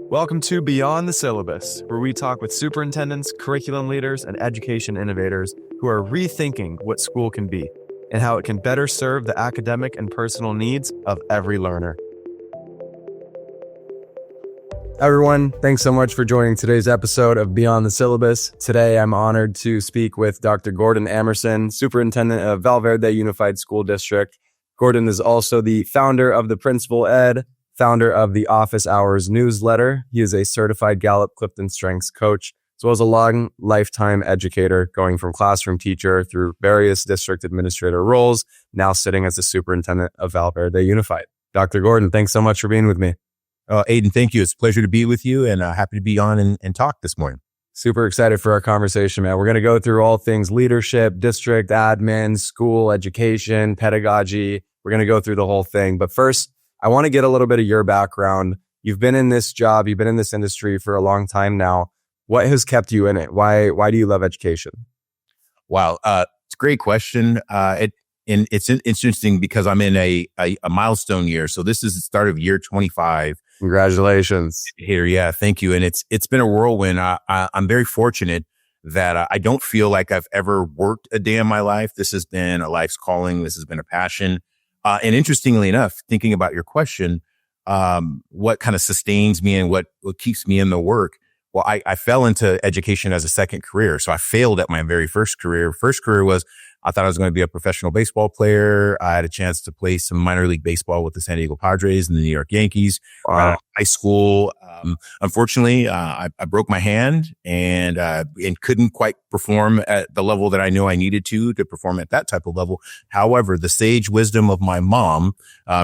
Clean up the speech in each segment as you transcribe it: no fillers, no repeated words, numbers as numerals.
Welcome to Beyond the Syllabus, where we talk with superintendents, curriculum leaders, and education innovators who are rethinking what school can be and how it can better serve the academic and personal needs of every learner. Everyone, thanks so much for joining today's episode of Beyond the Syllabus. Today, I'm honored to speak with Dr. Gordon Amerson, Superintendent of Valverde Unified School District. Gordon is also the founder of the Principal Ed, founder of the Office Hours newsletter. He is a certified Gallup CliftonStrengths coach, as well as a long lifetime educator, going from classroom teacher through various district administrator roles, now sitting as the superintendent of Valverde Unified. Dr. Gordon, thanks so much for being with me. Aidan, thank you. It's a pleasure to be with you and happy to be on and talk this morning. Super excited for our conversation, man. We're going to go through all things leadership, district, admin, school, education, pedagogy. We're going to go through the whole thing. But first, I want to get a little bit of your background. You've been in this job, you've been in this industry for a long time now. What has kept you in it? Why do you love education? Wow, it's a great question. It's interesting because I'm in a milestone year. So this is the start of year 25. Congratulations. Here, yeah, thank you. And it's been a whirlwind. I'm very fortunate that I don't feel like I've ever worked a day in my life. This has been a life's calling. This has been a passion. And interestingly enough, thinking about your question, what kind of sustains me and what keeps me in the work? Well, I fell into education as a second career. So I failed at my very first career. First career was, I thought I was going to be a professional baseball player. I had a chance to play some minor league baseball with the San Diego Padres and the New York Yankees. Wow. High school, unfortunately, I broke my hand and couldn't quite perform at the level that I knew I needed to perform at that type of level. However, the sage wisdom of my mom,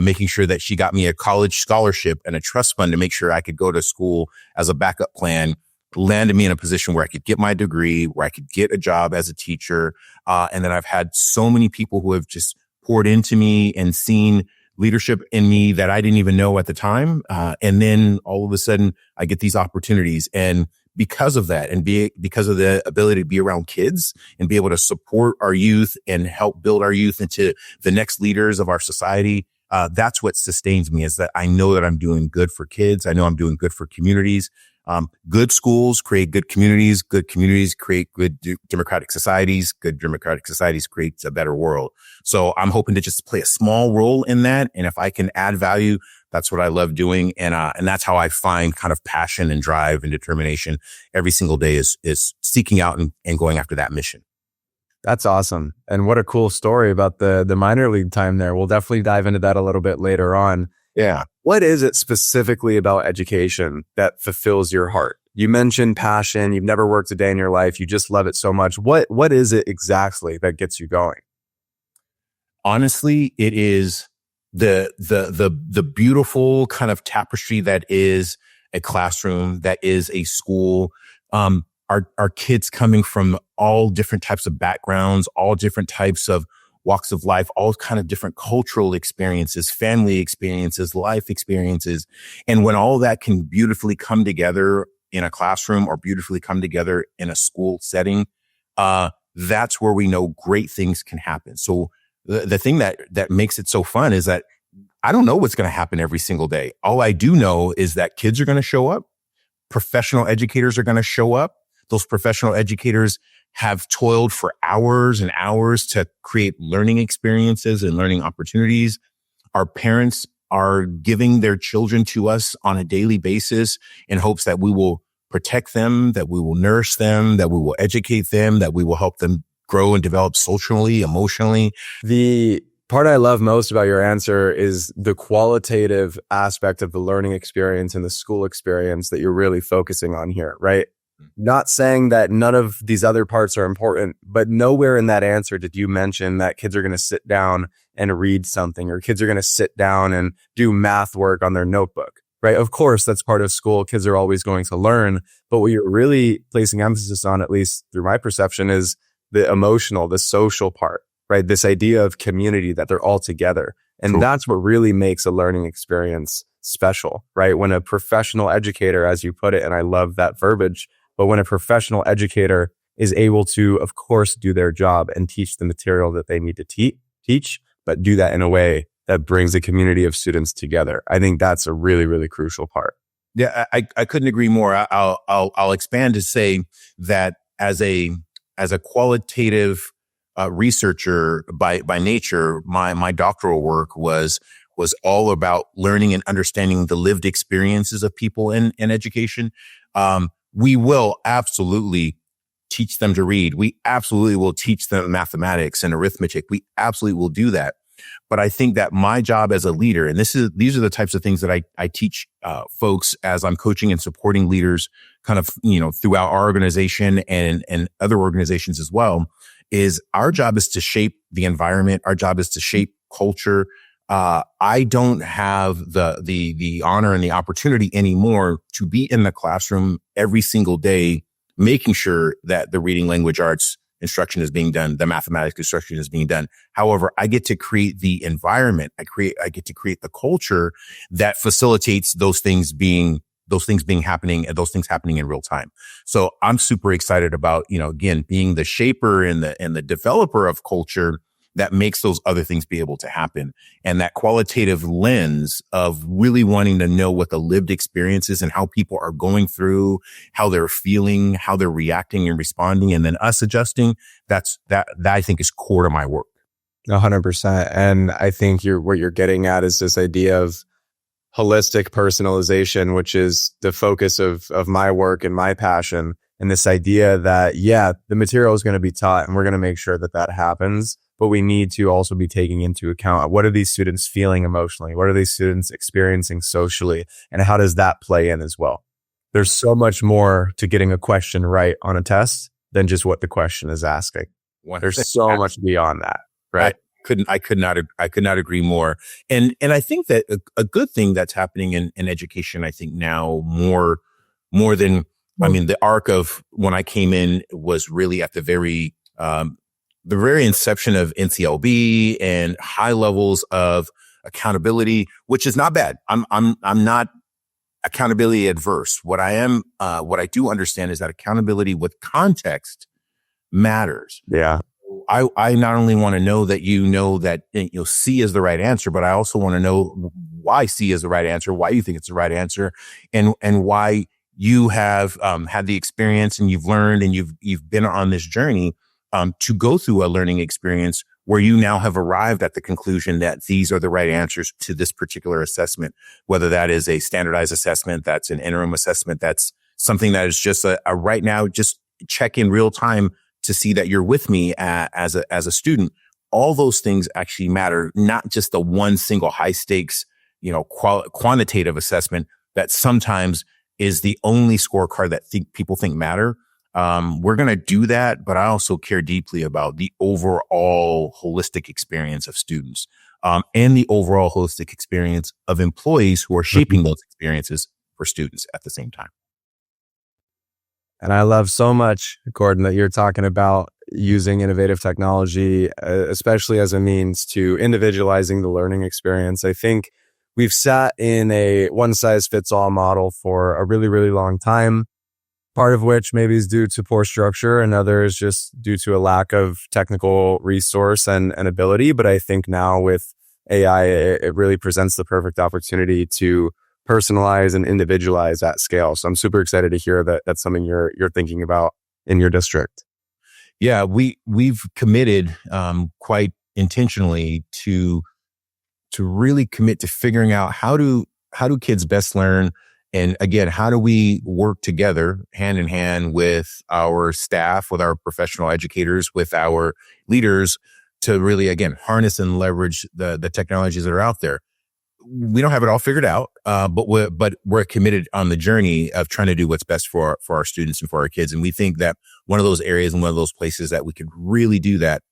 making sure that she got me a college scholarship and a trust fund to make sure I could go to school as a backup plan, landed me in a position where I could get my degree, where I could get a job as a teacher. And then I've had so many people who have just poured into me and seen leadership in me that I didn't even know at the time. And then all of a sudden I get these opportunities. And because of that, and because of the ability to be around kids and be able to support our youth and help build our youth into the next leaders of our society, that's what sustains me, is that I know that I'm doing good for kids. I know I'm doing good for communities. Good schools create good communities create good democratic societies, good democratic societies creates a better world. So I'm hoping to just play a small role in that. And if I can add value, that's what I love doing. And that's how I find kind of passion and drive and determination every single day is seeking out and going after that mission. That's awesome. And what a cool story about the minor league time there. We'll definitely dive into that a little bit later on. Yeah. What is it specifically about education that fulfills your heart? You mentioned passion. You've never worked a day in your life. You just love it so much. What is it exactly that gets you going? Honestly, it is the beautiful kind of tapestry that is a classroom, that is a school. Our kids coming from all different types of backgrounds, all different types of walks of life, all kind of different cultural experiences, family experiences, life experiences. And when all that can beautifully come together in a classroom or beautifully come together in a school setting, that's where we know great things can happen. So the thing that makes it so fun is that I don't know what's going to happen every single day. All I do know is that kids are going to show up. Professional educators are going to show up. Those professional educators have toiled for hours and hours to create learning experiences and learning opportunities. Our parents are giving their children to us on a daily basis in hopes that we will protect them, that we will nourish them, that we will educate them, that we will help them grow and develop socially, emotionally. The part I love most about your answer is the qualitative aspect of the learning experience and the school experience that you're really focusing on here, right? Not saying that none of these other parts are important, but nowhere in that answer did you mention that kids are going to sit down and read something, or kids are going to sit down and do math work on their notebook, right? Of course, that's part of school. Kids are always going to learn. But what you're really placing emphasis on, at least through my perception, is the emotional, the social part, right? This idea of community, that they're all together. And that's what really makes a learning experience special, right? When a professional educator, as you put it, and I love that verbiage, but when a professional educator is able to, of course, do their job and teach the material that they need to teach, but do that in a way that brings a community of students together. I think that's a really, really crucial part. Yeah, I couldn't agree more. I'll expand to say that as a qualitative researcher by nature, my doctoral work was all about learning and understanding the lived experiences of people in education. We will absolutely teach them to read. We absolutely will teach them mathematics and arithmetic. We absolutely will do that. But I think that my job as a leader, and these are the types of things that I teach folks as I'm coaching and supporting leaders kind of, throughout our organization and other organizations as well, is our job is to shape the environment. Our job is to shape culture. I don't have the honor and the opportunity anymore to be in the classroom every single day, making sure that the reading language arts instruction is being done, the mathematics instruction is being done. However, I get to create the environment. I get to create the culture that facilitates those things happening in real time. So I'm super excited about, again, being the shaper and the developer of culture that makes those other things be able to happen. And that qualitative lens of really wanting to know what the lived experience is and how people are going through, how they're feeling, how they're reacting and responding, and then us adjusting. That I think is core to my work. 100%. And I think what you're getting at is this idea of holistic personalization, which is the focus of my work and my passion. And this idea that, the material is going to be taught and we're going to make sure that happens. But we need to also be taking into account, what are these students feeling emotionally? What are these students experiencing socially? And how does that play in as well? There's so much more to getting a question right on a test than just what the question is asking. There's so much beyond that, right? I could not agree more. And I think that a good thing that's happening in education, I think now more than, the arc of when I came in was really at the very inception of NCLB and high levels of accountability, which is not bad. I'm not accountability adverse. What I do understand is that accountability with context matters. Yeah. I not only want to know that that C is the right answer, but I also want to know why C is the right answer, why you think it's the right answer, and why you have had the experience and you've learned and you've been on this journey to go through a learning experience where you now have arrived at the conclusion that these are the right answers to this particular assessment, whether that is a standardized assessment, that's an interim assessment, that's something that is just a right now, just check in real time to see that you're with me as a student. All those things actually matter, not just the one single high stakes, quantitative assessment that sometimes is the only scorecard that people think matter. We're going to do that, but I also care deeply about the overall holistic experience of students, and the overall holistic experience of employees who are shaping those experiences for students at the same time. And I love so much, Gordon, that you're talking about using innovative technology, especially as a means to individualizing the learning experience. I think we've sat in a one-size-fits-all model for a really, really long time, part of which maybe is due to poor structure and others just due to a lack of technical resource and ability. But I think now with AI, it really presents the perfect opportunity to personalize and individualize at scale. So I'm super excited to hear that that's something you're thinking about in your district. Yeah, we've committed quite intentionally to really commit to figuring out how do kids best learn, and again, how do we work together hand in hand with our staff, with our professional educators, with our leaders to really, again, harness and leverage the technologies that are out there. We don't have it all figured out, but we're committed on the journey of trying to do what's best for our students and for our kids. And we think that one of those areas and one of those places that we could really do that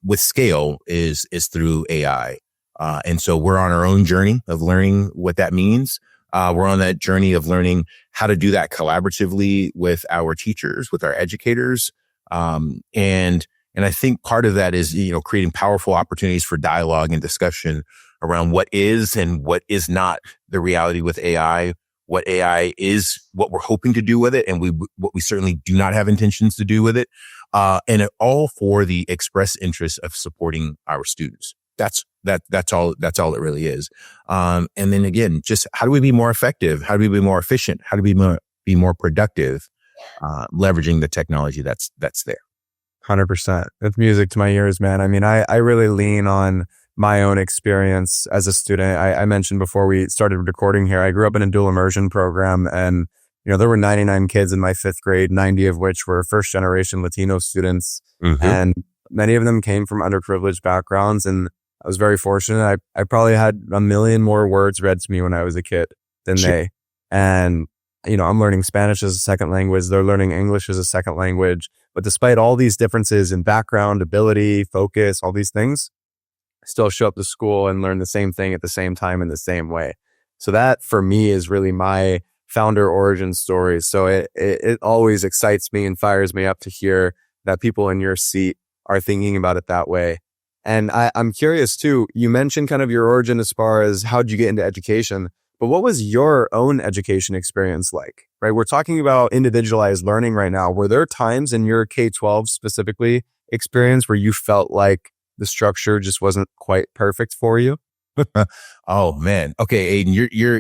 with scale is through AI. And so we're on our own journey of learning what that means. We're on that journey of learning how to do that collaboratively with our teachers, with our educators. And I think part of that is, creating powerful opportunities for dialogue and discussion around what is and what is not the reality with AI, what AI is, what we're hoping to do with it, and what we certainly do not have intentions to do with it. And it all for the express interest of supporting our students. That's all it really is. And then again, just how do we be more effective? How do we be more efficient? How do we be more productive? Leveraging the technology that's there. 100%. It's music to my ears, man. I mean, I really lean on my own experience as a student. I mentioned before we started recording here, I grew up in a dual immersion program, and there were 99 kids in my fifth grade, 90 of which were first generation Latino students. And many of them came from underprivileged backgrounds. And I was very fortunate. I probably had a million more words read to me when I was a kid than they. And, I'm learning Spanish as a second language. They're learning English as a second language. But despite all these differences in background, ability, focus, all these things, I still show up to school and learn the same thing at the same time in the same way. So that for me is really my founder origin story. So it always excites me and fires me up to hear that people in your seat are thinking about it that way. And I'm curious too, you mentioned kind of your origin as far as how'd you get into education, but what was your own education experience like, right? We're talking about individualized learning right now. Were there times in your K-12 specifically experience where you felt like the structure just wasn't quite perfect for you? Oh man. Okay, Aidan,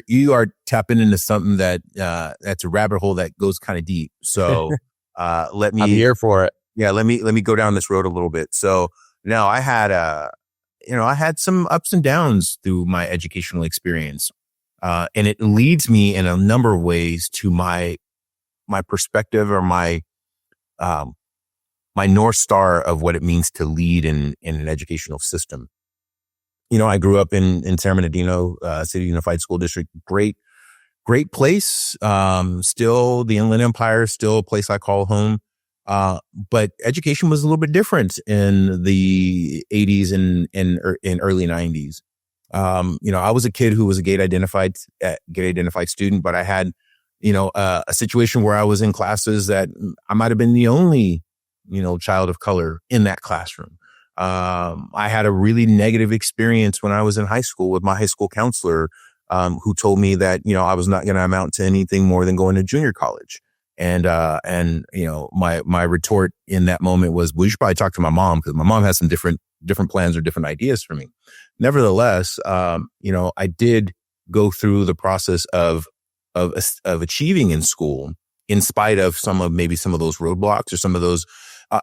you are tapping into something that's a rabbit hole that goes kind of deep. So I'm here for it. Yeah, let me go down this road a little bit. So now I had some ups and downs through my educational experience. And it leads me in a number of ways to my perspective or my North Star of what it means to lead in an educational system. I grew up in San Bernardino, City Unified School District. Great place. Still the Inland Empire, still a place I call home. But education was a little bit different in the 80s and early 90s. I was a kid who was a gate identified student, but I had, a situation where I was in classes that I might have been the only, child of color in that classroom. I had a really negative experience when I was in high school with my high school counselor, who told me that, I was not going to amount to anything more than going to junior college. And my retort in that moment was, well, you should probably talk to my mom, because my mom has some different plans or different ideas for me. Nevertheless, I did go through the process of achieving in school in spite of some of those roadblocks or some of those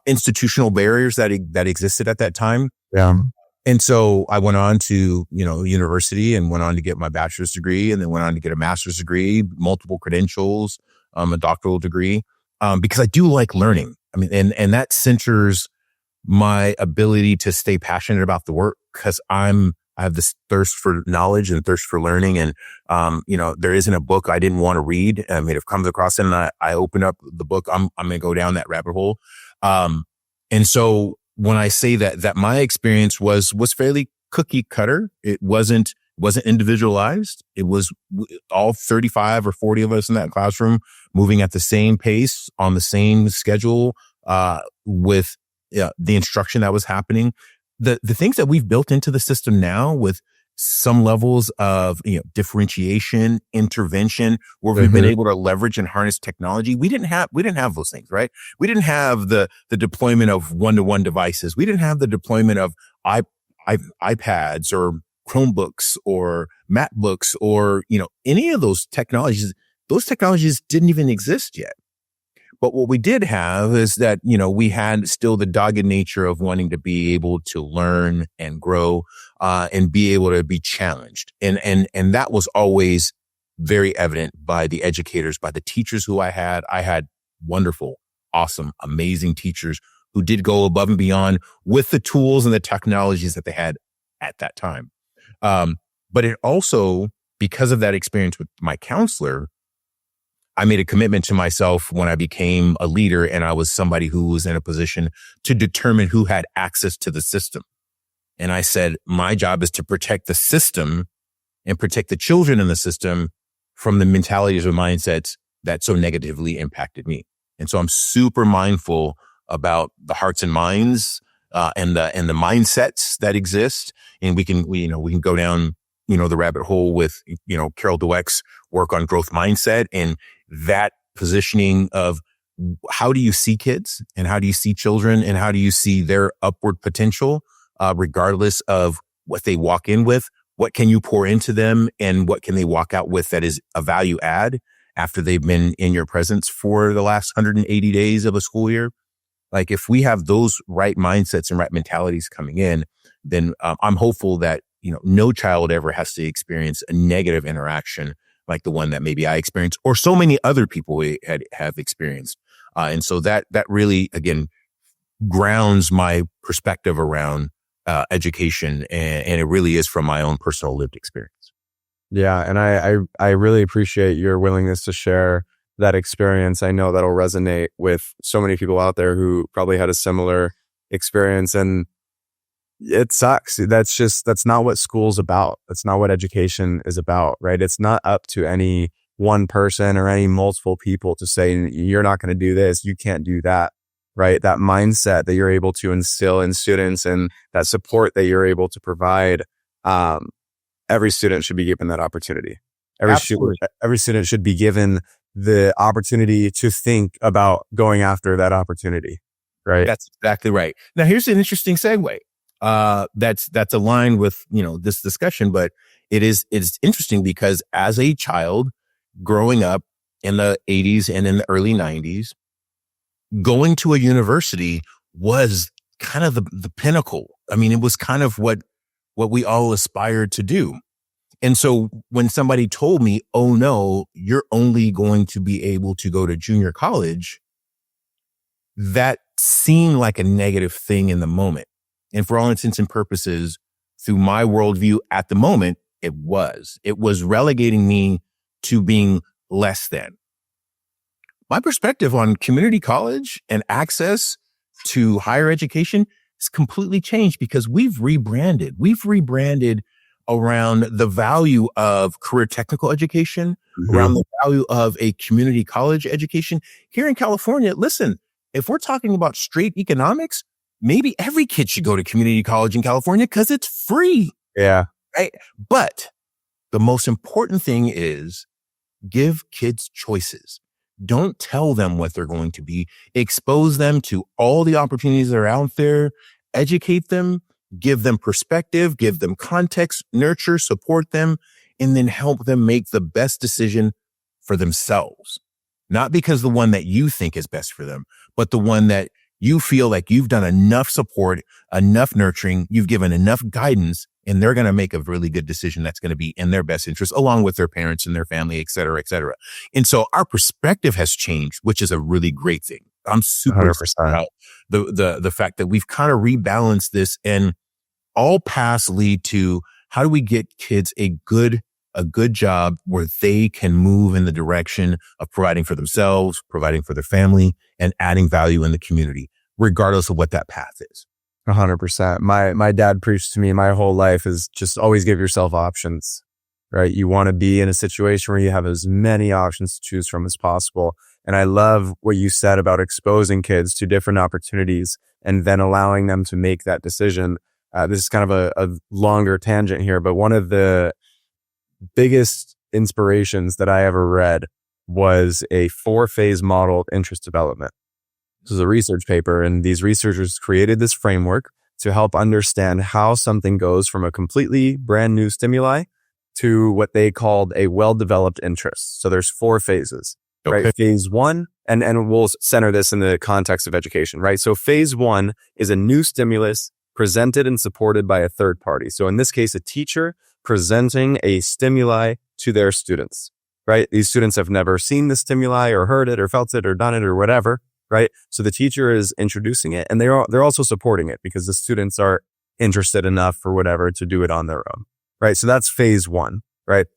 institutional barriers that existed at that time. Yeah. And so I went on to, university and went on to get my bachelor's degree, and then went on to get a master's degree, multiple credentials, a doctoral degree, because I do like learning. I mean, and that centers my ability to stay passionate about the work, because I have this thirst for knowledge and thirst for learning. And, there isn't a book I didn't want to read. I mean, I've come across it and I open up the book, I'm going to go down that rabbit hole. And so when I say that my experience was fairly cookie cutter, it wasn't individualized. It was all 35 or 40 of us in that classroom moving at the same pace on the same schedule, with the instruction that was happening. The things that we've built into the system now with some levels of differentiation, intervention, where we've been able to leverage and harness technology. We didn't have those things, right? We didn't have the deployment of one-to-one devices. We didn't have the deployment of iPads or Chromebooks or MacBooks or any of those technologies. Those technologies didn't even exist yet. But what we did have is that, we had still the dogged nature of wanting to be able to learn and grow, and be able to be challenged. And that was always very evident by the educators, by the teachers who I had. I had wonderful, awesome, amazing teachers who did go above and beyond with the tools and the technologies that they had at that time. But it also, because of that experience with my counselor, I made a commitment to myself when I became a leader and I was somebody who was in a position to determine who had access to the system. And I said, my job is to protect the system and protect the children in the system from the mentalities or mindsets that so negatively impacted me. And so I'm super mindful about the hearts and minds, and the mindsets that exist. And we can go down, the rabbit hole with, Carol Dweck's work on growth mindset and that positioning of how do you see kids and how do you see children and how do you see their upward potential, regardless of what they walk in with, what can you pour into them, and what can they walk out with that is a value add after they've been in your presence for the last 180 days of a school year. Like if we have those right mindsets and right mentalities coming in, then I'm hopeful that, no child ever has to experience a negative interaction like the one that maybe I experienced or so many other people have experienced. And so that really, again, grounds my perspective around education. And it really is from my own personal lived experience. Yeah. And I really appreciate your willingness to share that experience. I know that'll resonate with so many people out there who probably had a similar experience, and it sucks. That's not what school's about. That's not what education is about, right? It's not up to any one person or any multiple people to say, you're not going to do this, you can't do that, right? That mindset that you're able to instill in students and that support that you're able to provide, every student should be given that opportunity. Every student should be given the opportunity to think about going after that opportunity, right? That's exactly right. Now, here's an interesting segue. That's aligned with, this discussion, but it's interesting because as a child growing up in the 80s and in the early 90s, going to a university was kind of the pinnacle. I mean, it was kind of what we all aspired to do. And so when somebody told me, oh no, you're only going to be able to go to junior college, that seemed like a negative thing in the moment. And for all intents and purposes, through my worldview at the moment, it was relegating me to being less than. My perspective on community college and access to higher education has completely changed because we've rebranded around the value of career technical education, around the value of a community college education. Here in California, listen, if we're talking about straight economics, maybe every kid should go to community college in California because it's free. Yeah. Right. But the most important thing is give kids choices. Don't tell them what they're going to be. Expose them to all the opportunities that are out there. Educate them. Give them perspective. Give them context. Nurture, support them, and then help them make the best decision for themselves. Not because the one that you think is best for them, but the one that you feel like you've done enough support, enough nurturing, you've given enough guidance, and they're going to make a really good decision that's going to be in their best interest, along with their parents and their family, et cetera, et cetera. And so our perspective has changed, which is a really great thing. I'm super 100%. excited about the fact that we've kind of rebalanced this, and all paths lead to how do we get kids a good job where they can move in the direction of providing for themselves, providing for their family, and adding value in the community, regardless of what that path is. 100%. My dad preached to me my whole life is just always give yourself options, right? You want to be in a situation where you have as many options to choose from as possible. And I love what you said about exposing kids to different opportunities and then allowing them to make that decision. This is kind of a longer tangent here, but one of the biggest inspirations that I ever read was a 4-phase model of interest development. This is a research paper, and these researchers created this framework to help understand how something goes from a completely brand new stimuli to what they called a well-developed interest. So there's 4 phases, okay. Right? Phase 1, and we'll center this in the context of education, right? So phase 1 is a new stimulus presented and supported by a third party. So in this case, a teacher presenting a stimuli to their students, right? These students have never seen the stimuli or heard it or felt it or done it or whatever, right? So the teacher is introducing it, and they're also supporting it because the students are interested enough or whatever to do it on their own, right? So that's phase 1, right?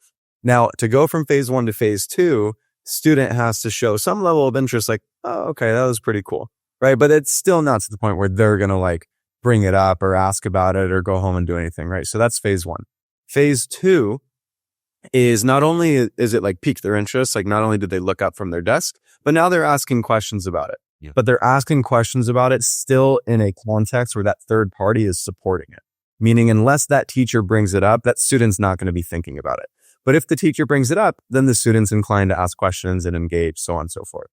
Now, to go from phase 1 to phase 2, student has to show some level of interest, like, oh, okay, that was pretty cool, right? But it's still not to the point where they're going to like bring it up or ask about it or go home and do anything, right? So that's phase 1. Phase 2 is not only is it like piqued their interest, like not only did they look up from their desk, but now they're asking questions about it. Yeah. But they're asking questions about it still in a context where that third party is supporting it. Meaning unless that teacher brings it up, that student's not going to be thinking about it. But if the teacher brings it up, then the student's inclined to ask questions and engage, so on and so forth.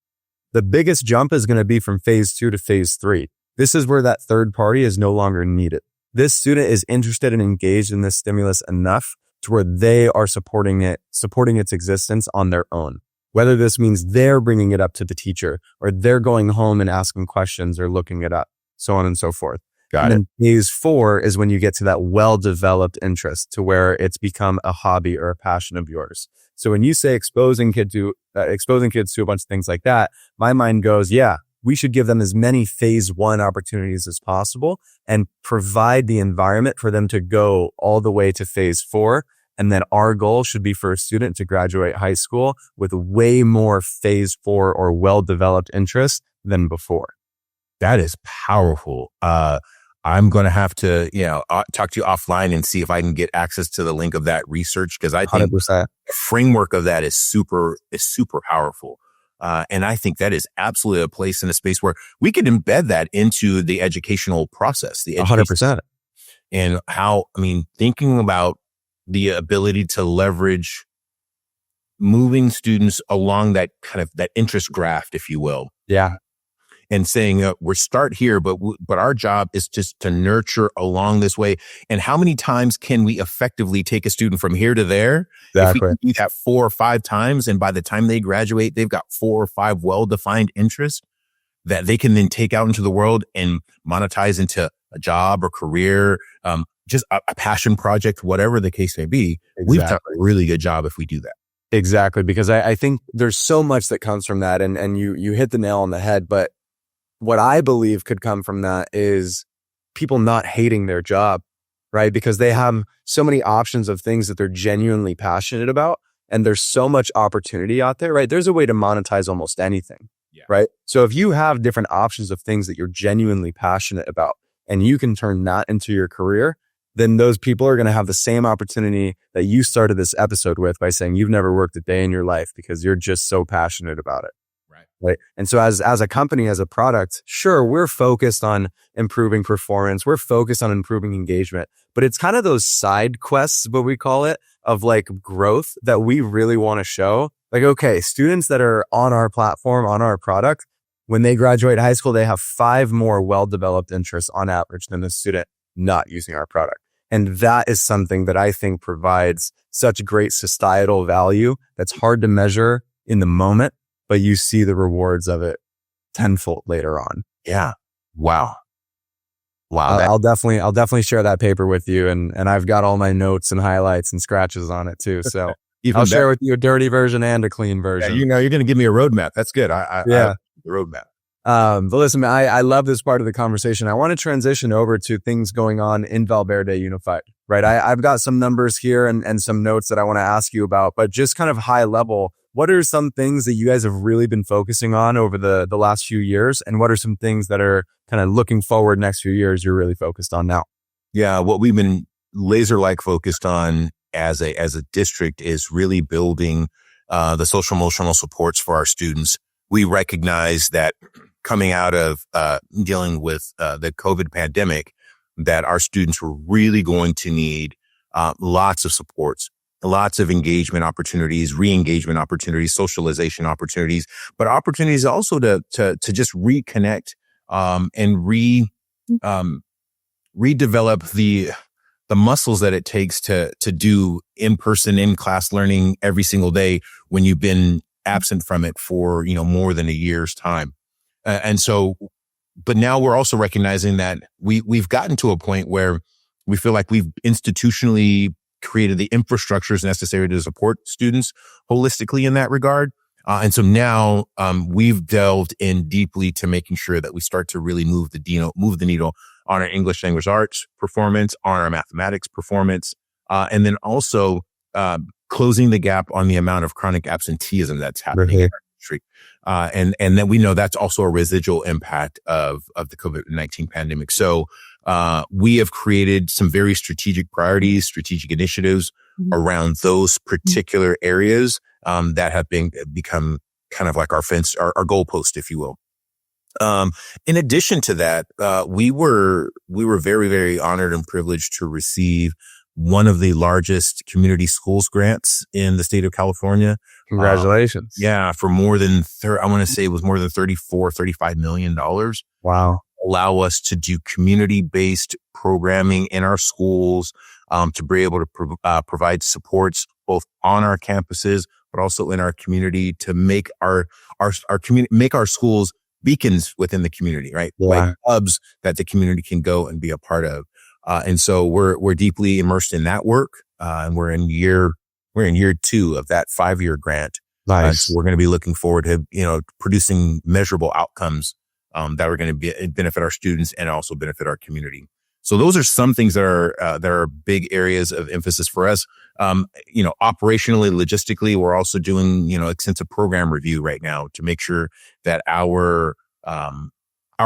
The biggest jump is going to be from phase 2 to phase 3. This is where that third party is no longer needed. this student is interested and engaged in this stimulus enough to where they are supporting its existence on their own. Whether this means they're bringing it up to the teacher or they're going home and asking questions or looking it up, so on and so forth. Got it. And phase 4 is when you get to that well-developed interest to where it's become a hobby or a passion of yours. So when you say exposing kids to a bunch of things like that, my mind goes, yeah, we should give them as many phase 1 opportunities as possible and provide the environment for them to go all the way to phase 4. And then our goal should be for a student to graduate high school with way more phase 4 or well-developed interest than before. That is powerful. I'm going to have to, talk to you offline and see if I can get access to the link of that research, because I think 100%. the framework of that is super powerful. And I think that is absolutely a place in a space where we could embed that into the educational process, 100%. And thinking about the ability to leverage moving students along that kind of that interest graph, if you will. Yeah. And saying we're start here, but our job is just to nurture along this way. And how many times can we effectively take a student from here to there? Exactly. If we can do that 4 or 5 times, and by the time they graduate, they've got 4 or 5 well-defined interests that they can then take out into the world and monetize into a job or career, just a passion project, whatever the case may be. Exactly. We've done a really good job if we do that. Exactly. Because I think there's so much that comes from that, and you hit the nail on the head. But what I believe could come from that is people not hating their job, right? Because they have so many options of things that they're genuinely passionate about. And there's so much opportunity out there, right? There's a way to monetize almost anything, right? So if you have different options of things that you're genuinely passionate about and you can turn that into your career, then those people are going to have the same opportunity that you started this episode with by saying you've never worked a day in your life because you're just so passionate about it. Right. And so as a company, as a product, sure, we're focused on improving performance. We're focused on improving engagement, but it's kind of those side quests, what we call it, of like growth that we really want to show. Like, okay, students that are on our platform, on our product, when they graduate high school, they have 5 more well-developed interests on average than the student not using our product. And that is something that I think provides such great societal value that's hard to measure in the moment, but you see the rewards of it tenfold later on. Yeah. Wow. I'll definitely share that paper with you. And I've got all my notes and highlights and scratches on it too. So I'll share with you a dirty version and a clean version. Yeah, you're going to give me a roadmap. That's good. I the roadmap. But listen, man, I love this part of the conversation. I want to transition over to things going on in Valverde Unified, right? I've got some numbers here and some notes that I want to ask you about, but just kind of high level, what are some things that you guys have really been focusing on over the last few years? And what are some things that are kind of looking forward next few years you're really focused on now? Yeah, what we've been laser-like focused on as a district is really building the social emotional supports for our students. We recognize that coming out of dealing with the COVID pandemic, that our students were really going to need lots of supports, lots of engagement opportunities, re-engagement opportunities, socialization opportunities, but opportunities also to just reconnect and redevelop the muscles that it takes to do in-person, in-class learning every single day when you've been absent from it for, more than a year's time. But now we're also recognizing that we've gotten to a point where we feel like we've institutionally created the infrastructures necessary to support students holistically in that regard. And so now we've delved in deeply to making sure that we start to really move the needle on our English language arts performance, on our mathematics performance, and then also closing the gap on the amount of chronic absenteeism that's happening in our country. And then we know that's also a residual impact of the COVID-19 pandemic. So we have created some very strategic priorities, strategic initiatives around those particular areas that have become kind of like our fence, our goalpost, if you will. In addition to that, we were very, very honored and privileged to receive one of the largest community schools grants in the state of California. Congratulations. For more than, I want to say it was more than $35 million. Wow. allow us to do community-based programming in our schools, to be able to provide supports both on our campuses, but also in our community to make our community, make our schools beacons within the community, right? Yeah. Like hubs that the community can go and be a part of. And so we're deeply immersed in that work. And we're in year 2 of that 5-year grant. Nice. So we're going to be looking forward to, producing measurable outcomes, that are going to benefit our students and also benefit our community. So those are some things that are big areas of emphasis for us. Operationally, logistically, we're also doing, extensive program review right now to make sure that our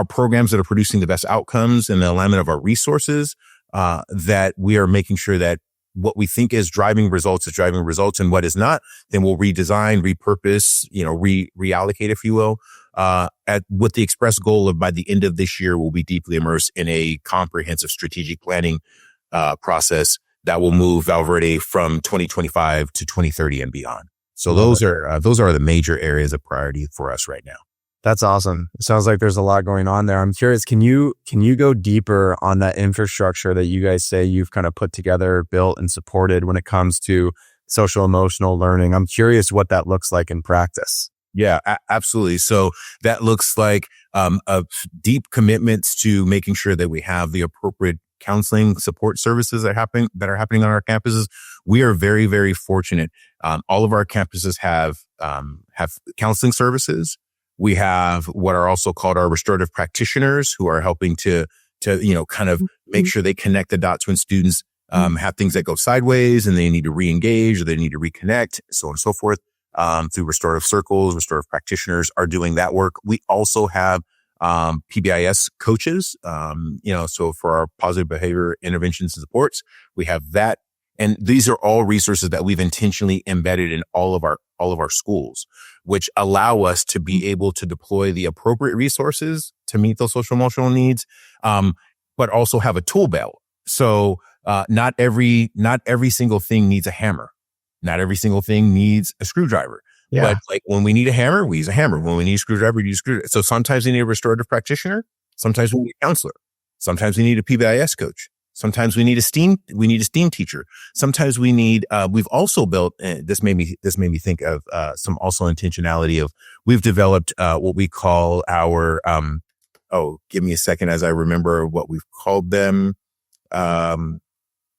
programs that are producing the best outcomes and the alignment of our resources, that we are making sure that what we think is driving results, and what is not, then we'll redesign, repurpose, reallocate, if you will, with the express goal of by the end of this year, we'll be deeply immersed in a comprehensive strategic planning process that will move Valverde from 2025 to 2030 and beyond. So those are the major areas of priority for us right now. That's awesome. It sounds like there's a lot going on there. I'm curious, can you go deeper on that infrastructure that you guys say you've kind of put together, built, and supported when it comes to social emotional learning? I'm curious what that looks like in practice. Yeah, absolutely. So that looks like a deep commitments to making sure that we have the appropriate counseling support services that are happening on our campuses. We are very, very fortunate. All of our campuses have counseling services. We have what are also called our restorative practitioners, who are helping to kind of make sure they connect the dots when students have things that go sideways and they need to re-engage or they need to reconnect, so on and so forth. Through restorative circles, restorative practitioners are doing that work. We also have PBIS coaches, so for our positive behavior interventions and supports, we have that. And these are all resources that we've intentionally embedded in all of our schools, which allow us to be able to deploy the appropriate resources to meet those social emotional needs, but also have a tool belt. So not every single thing needs a hammer. Not every single thing needs a screwdriver. Yeah. But like when we need a hammer, we use a hammer. When we need a screwdriver, we use a screwdriver. So sometimes we need a restorative practitioner. Sometimes we need a counselor. Sometimes we need a PBIS coach. Sometimes we need a STEAM teacher. Sometimes we need, we've also built, this made me think of, some also intentionality of, we've developed, what we call our, give me a second as I remember what we've called them.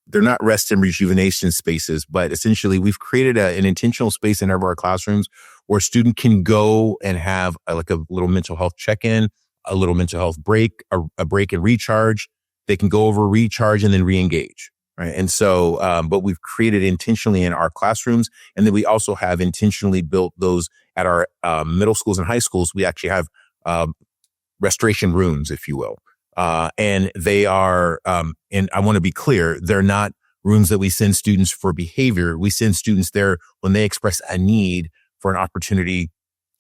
They're not rest and rejuvenation spaces, but essentially we've created an intentional space in every of our classrooms where a student can go and have a little mental health check-in, a little mental health break, a break and recharge. They can go over, recharge, and then re-engage. Right. And so, but we've created intentionally in our classrooms. And then we also have intentionally built those at our middle schools and high schools. We actually have restoration rooms, if you will. And they are, and I want to be clear, they're not rooms that we send students for behavior. We send students there when they express a need for an opportunity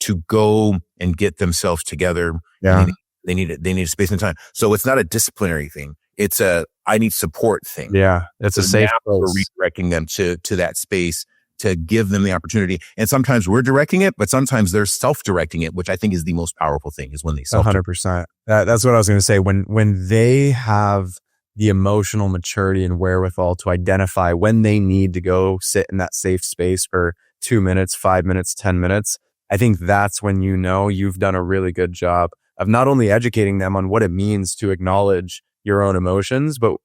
to go and get themselves together. Yeah. They need a space and time. So it's not a disciplinary thing. It's I need support thing. Yeah. It's a safe place. We're redirecting them to that space to give them the opportunity. And sometimes we're directing it, but sometimes they're self-directing it, which I think is the most powerful thing, is when they 100%. That's what I was going to say. When they have the emotional maturity and wherewithal to identify when they need to go sit in that safe space for 2 minutes, 5 minutes, 10 minutes, I think that's when you've done a really good job of not only educating them on what it means to acknowledge your own emotions, but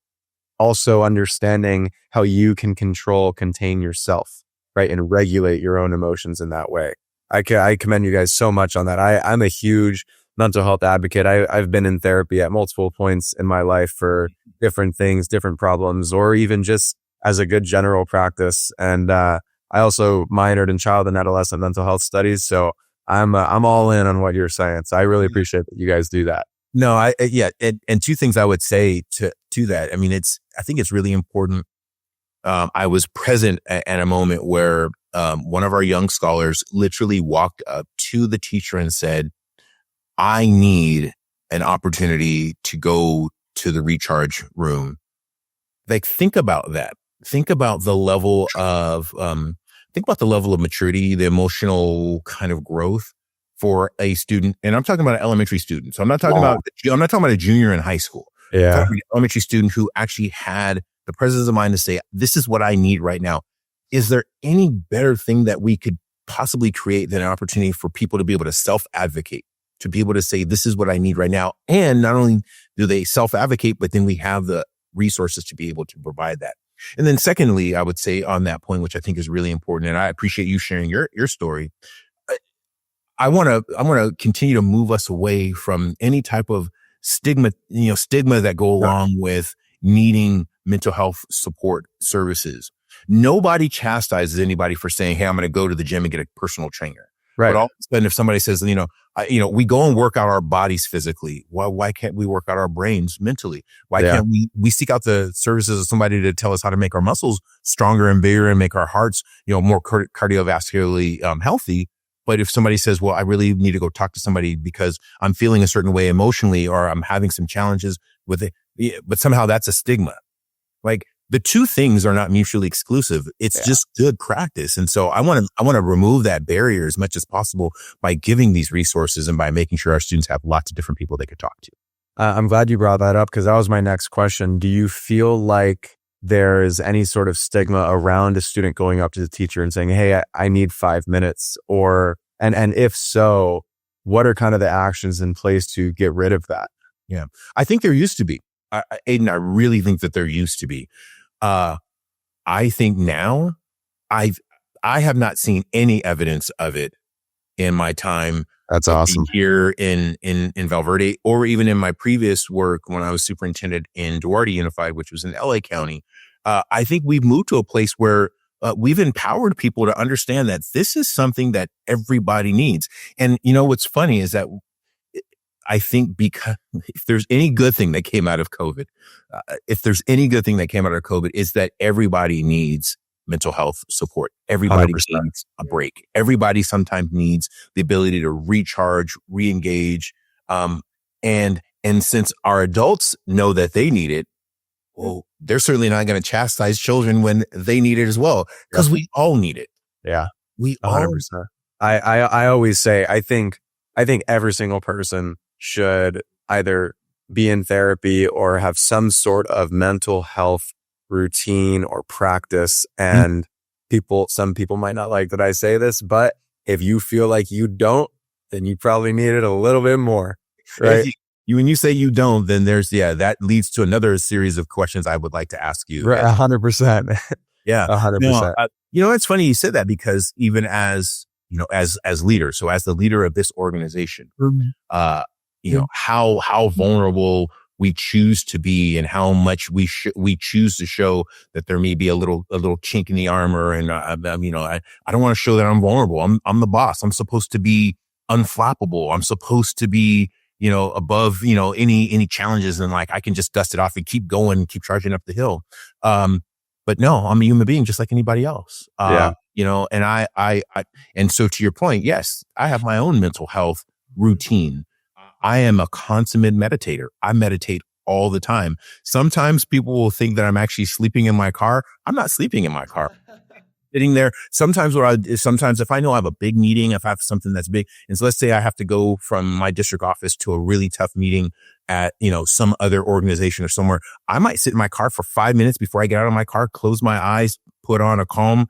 also understanding how you can contain yourself, right? And regulate your own emotions in that way. I commend you guys so much on that. I'm a huge mental health advocate. I've been in therapy at multiple points in my life for different things, different problems, or even just as a good general practice. And I also minored in child and adolescent mental health studies. So I'm all in on what you're saying. So I really appreciate that you guys do that. No, and two things I would say to that. I mean, I think it's really important. I was present at a moment where one of our young scholars literally walked up to the teacher and said, I need an opportunity to go to the recharge room. Like, think about that. Think about the level of maturity, the emotional kind of growth for a student, and I'm talking about an elementary student. So I'm not talking about a junior in high school. I'm talking about an elementary student who actually had the presence of mind to say, this is what I need right now. Is there any better thing that we could possibly create than an opportunity for people to be able to self-advocate, to be able to say, this is what I need right now? And not only do they self-advocate, but then we have the resources to be able to provide that. And then secondly, I would say on that point, which I think is really important, and I appreciate you sharing your story. I want to continue to move us away from any type of stigma that go along with needing mental health support services. Nobody chastises anybody for saying, hey, I'm going to go to the gym and get a personal trainer. Right. But all of a sudden, if somebody says, we go and work out our bodies physically. Why can't we work out our brains mentally? Why can't we seek out the services of somebody to tell us how to make our muscles stronger and bigger and make our hearts, more cardiovascularly healthy? But if somebody says, well, I really need to go talk to somebody because I'm feeling a certain way emotionally, or I'm having some challenges with it, but somehow that's a stigma. Like, the two things are not mutually exclusive. It's just good practice. And so I want to remove that barrier as much as possible by giving these resources and by making sure our students have lots of different people they could talk to. I'm glad you brought that up, because that was my next question. Do you feel like there is any sort of stigma around a student going up to the teacher and saying, hey, I need 5 minutes? And if so, what are kind of the actions in place to get rid of that? Yeah, I think there used to be. Aidan, I really think that there used to be. I think now I have not seen any evidence of it in my time. That's awesome. Here in Valverde, or even in my previous work when I was superintendent in Duarte Unified, which was in LA County. I think we've moved to a place where we've empowered people to understand that this is something that everybody needs. And what's funny is that I think, because if there's any good thing that came out of COVID, is that everybody needs mental health support. Everybody 100%. Needs a break. Everybody sometimes needs the ability to recharge, re-engage. And since our adults know that they need it, well, they're certainly not going to chastise children when they need it as well, because we all need it. Yeah. We 100%. I always say, I think every single person should either be in therapy or have some sort of mental health routine or practice. And some people might not like that I say this, but if you feel like you don't, then you probably need it a little bit more, right? When you say you don't, then that leads to another series of questions I would like to ask you. Right, 100%. Yeah, 100%. It's funny you said that, because even as leader, so as the leader of this organization, how vulnerable we choose to be, and how much we choose to show that there may be a little chink in the armor. And I don't want to show that I'm vulnerable. I'm the boss. I'm supposed to be unflappable. I'm supposed to be above any challenges, and like I can just dust it off and keep going and keep charging up the hill. But no, I'm a human being just like anybody else. And and so to your point, yes, I have my own mental health routine. I am a consummate meditator. I meditate all the time. Sometimes people will think that I'm actually sleeping in my car. I'm not sleeping in my car. Sitting there. Sometimes if I know I have a big meeting, if I have something that's big, and so let's say I have to go from my district office to a really tough meeting at, some other organization or somewhere, I might sit in my car for 5 minutes before I get out of my car, close my eyes, put on a calm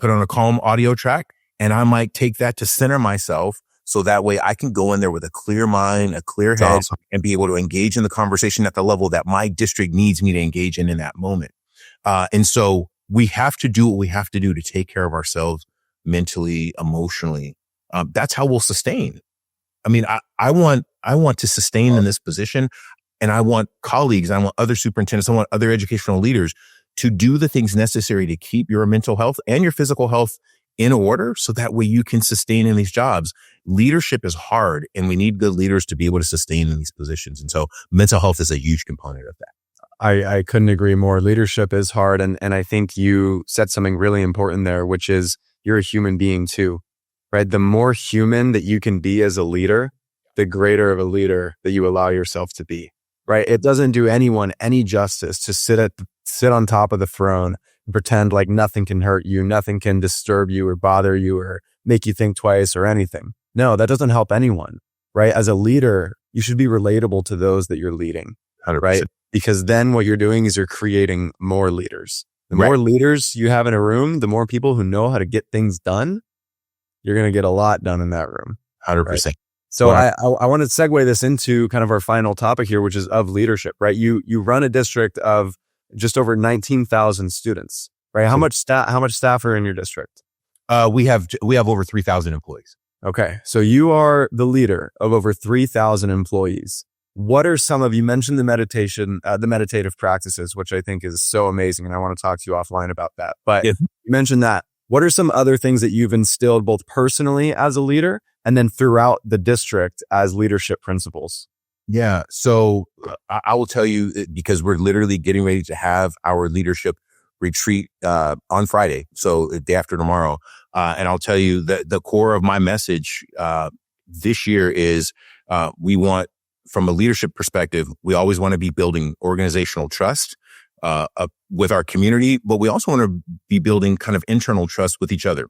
audio track, and I might take that to center myself. So that way I can go in there with a clear mind, a clear head, and be able to engage in the conversation at the level that my district needs me to engage in that moment. And so we have to do what we have to do to take care of ourselves mentally, emotionally. That's how we'll sustain. I mean, I want to sustain in this position, and I want colleagues, I want other superintendents, I want other educational leaders to do the things necessary to keep your mental health and your physical health in order, so that way you can sustain in these jobs. Leadership is hard, and we need good leaders to be able to sustain in these positions. And so mental health is a huge component of that. I couldn't agree more. Leadership is hard. And I think you said something really important there, which is you're a human being too, right? The more human that you can be as a leader, the greater of a leader that you allow yourself to be, right? It doesn't do anyone any justice to sit on top of the throne and pretend like nothing can hurt you, nothing can disturb you or bother you or make you think twice or anything, No, that doesn't help anyone, right? As a leader, you should be relatable to those that you're leading, 100%. right? Because then what you're doing is you're creating more leaders. The Right. more leaders you have in a room, the more people who know how to get things done, you're going to get a lot done in that room. 100%. Right? So Well, I want to segue this into kind of our final topic here, which is of leadership, right? You run a district of just over 19,000 students, right? How much staff are in your district? we have over 3,000 employees. Okay. So you are the leader of over 3,000 employees. What are some of, you mentioned the meditative practices, which I think is so amazing. And I want to talk to you offline about that. But Yes. you mentioned that. What are some other things that you've instilled both personally as a leader and then throughout the district as leadership principles? Yeah. So I will tell you, because we're literally getting ready to have our leadership retreat on Friday, so the day after tomorrow. And I'll tell you that the core of my message this year is we want, from a leadership perspective, we always want to be building organizational trust with our community, but we also want to be building kind of internal trust with each other.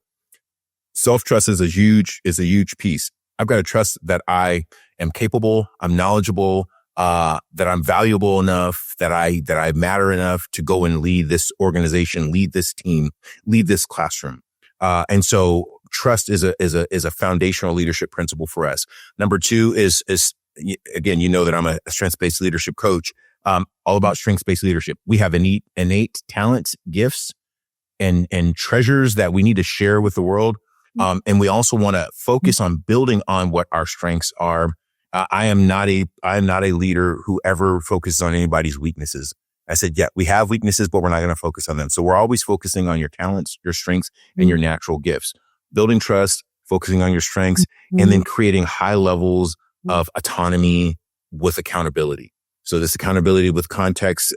Self-trust is a huge piece. I've got to trust that I am capable, I'm knowledgeable, that I'm valuable enough, that I matter enough to go and lead this organization, lead this team, lead this classroom. And so trust is a foundational leadership principle for us. Number two is again, you know that I'm a strengths-based leadership coach. All about strengths-based leadership. We have innate talents, gifts, and treasures that we need to share with the world. And we also want to focus on building on what our strengths are. I am not a leader who ever focuses on anybody's weaknesses. I said, yeah, we have weaknesses, but we're not going to focus on them. So we're always focusing on your talents, your strengths, and your natural gifts. Building trust, focusing on your strengths, and then creating high levels of autonomy with accountability. So this accountability with context,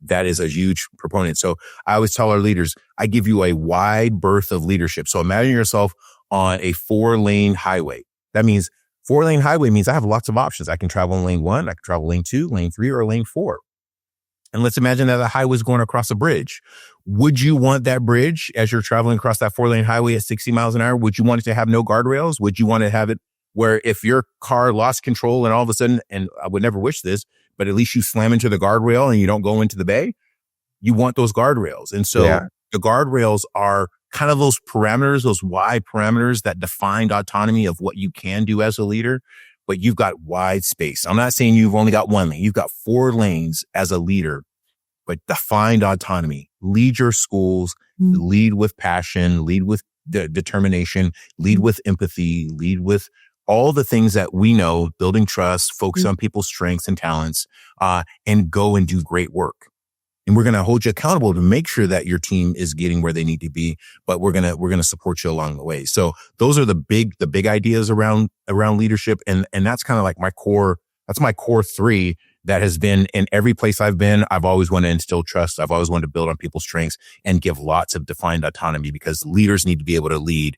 that is a huge proponent. So I always tell our leaders, I give you a wide berth of leadership. So imagine yourself on a 4-lane highway. That means 4-lane highway means I have lots of options. I can travel in lane 1, I can travel lane 2, lane 3, or lane 4. And let's imagine that the highway is going across a bridge. Would you want that bridge as you're traveling across that 4-lane highway at 60 miles an hour? Would you want it to have no guardrails? Would you want to have it where if your car lost control and all of a sudden, and I would never wish this, but at least you slam into the guardrail and you don't go into the bay? You want those guardrails. And so the guardrails are kind of those parameters, those wide parameters that define autonomy of what you can do as a leader, but you've got wide space. I'm not saying you've only got 1 lane. You've got 4 lanes as a leader, but defined autonomy. Lead your schools, lead with passion, lead with determination, lead with empathy, lead with all the things that we know, building trust, focus on people's strengths and talents, and go and do great work. And we're going to hold you accountable to make sure that your team is getting where they need to be, but we're going to support you along the way. So those are the big ideas around leadership. And that's kind of like that's my core 3 that has been in every place I've been. I've always wanted to instill trust. I've always wanted to build on people's strengths and give lots of defined autonomy, because leaders need to be able to lead.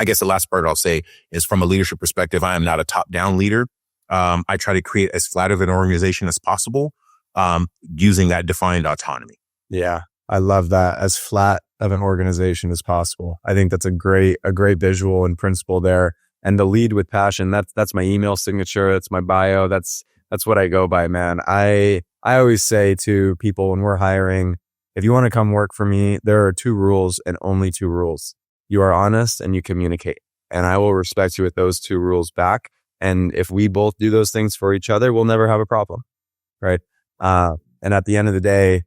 I guess the last part I'll say is, from a leadership perspective, I am not a top-down leader. I try to create as flat of an organization as possible, using that defined autonomy. Yeah, I love that. As flat of an organization as possible. I think that's a great visual and principle there. And the lead with passion, that's my email signature. That's my bio. That's what I go by, man. I always say to people when we're hiring, if you want to come work for me, there are 2 rules and only 2 rules. You are honest and you communicate. And I will respect you with those 2 rules back. And if we both do those things for each other, we'll never have a problem. Right. And at the end of the day,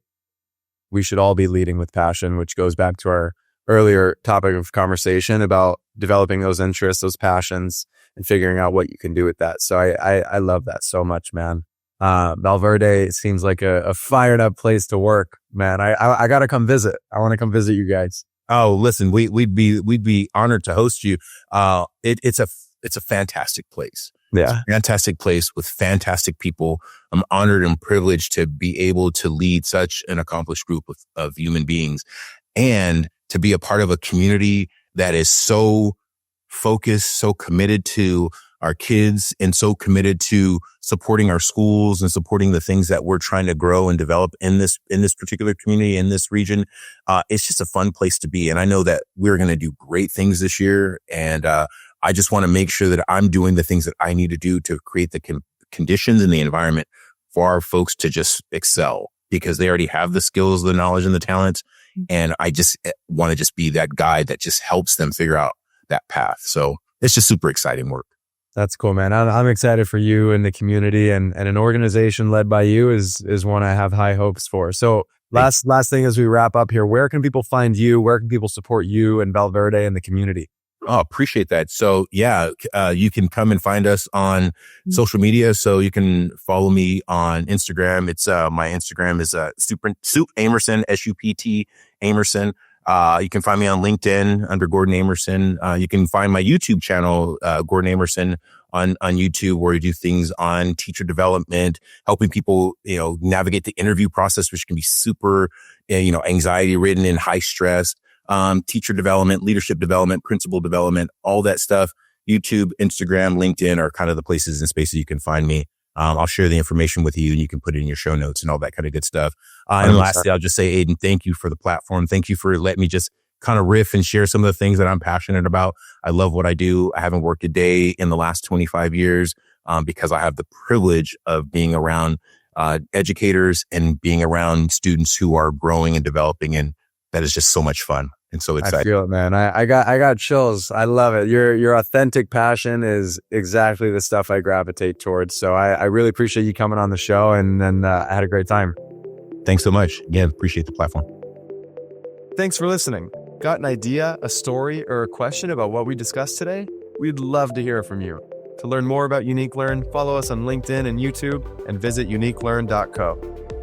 we should all be leading with passion, which goes back to our earlier topic of conversation about developing those interests, those passions, and figuring out what you can do with that. So I love that so much, man. Valverde seems like a fired up place to work, man. I got to come visit. I want to come visit you guys. Oh, listen, we'd be honored to host you. It's a fantastic place. Yeah. It's a fantastic place with fantastic people. I'm honored and privileged to be able to lead such an accomplished group of human beings, and to be a part of a community that is so focused, so committed to our kids and so committed to supporting our schools and supporting the things that we're trying to grow and develop in this particular community, in this region. It's just a fun place to be. And I know that we're going to do great things this year. And I just want to make sure that I'm doing the things that I need to do to create the conditions and the environment for our folks to just excel, because they already have the skills, the knowledge, and the talent. And I just want to just be that guide that just helps them figure out that path. So it's just super exciting work. That's cool, man. I'm excited for you and the community, and an organization led by you is one I have high hopes for. So last thing as we wrap up here, where can people find you? Where can people support you and Valverde and the community? Oh, appreciate that. So yeah, you can come and find us on social media. So you can follow me on Instagram. It's my Instagram is Sup Amerson, SUPT Amerson. You can find me on LinkedIn under Gordon Amerson. You can find my YouTube channel, Gordon Amerson, on YouTube, where we do things on teacher development, helping people, navigate the interview process, which can be super, anxiety ridden and high stress. Teacher development, leadership development, principal development, all that stuff. YouTube, Instagram, LinkedIn are kind of the places and spaces you can find me. I'll share the information with you and you can put it in your show notes and all that kind of good stuff. And lastly, I'll just say, Aidan, thank you for the platform. Thank you for letting me just kind of riff and share some of the things that I'm passionate about. I love what I do. I haven't worked a day in the last 25 years because I have the privilege of being around educators and being around students who are growing and developing. And that is just so much fun and so exciting. I feel it, man. I got chills. I love it. Your authentic passion is exactly the stuff I gravitate towards. So I really appreciate you coming on the show, and I had a great time. Thanks so much. Again, appreciate the platform. Thanks for listening. Got an idea, a story, or a question about what we discussed today? We'd love to hear from you. To learn more about Unique Learn, follow us on LinkedIn and YouTube, and visit uniquelearn.co.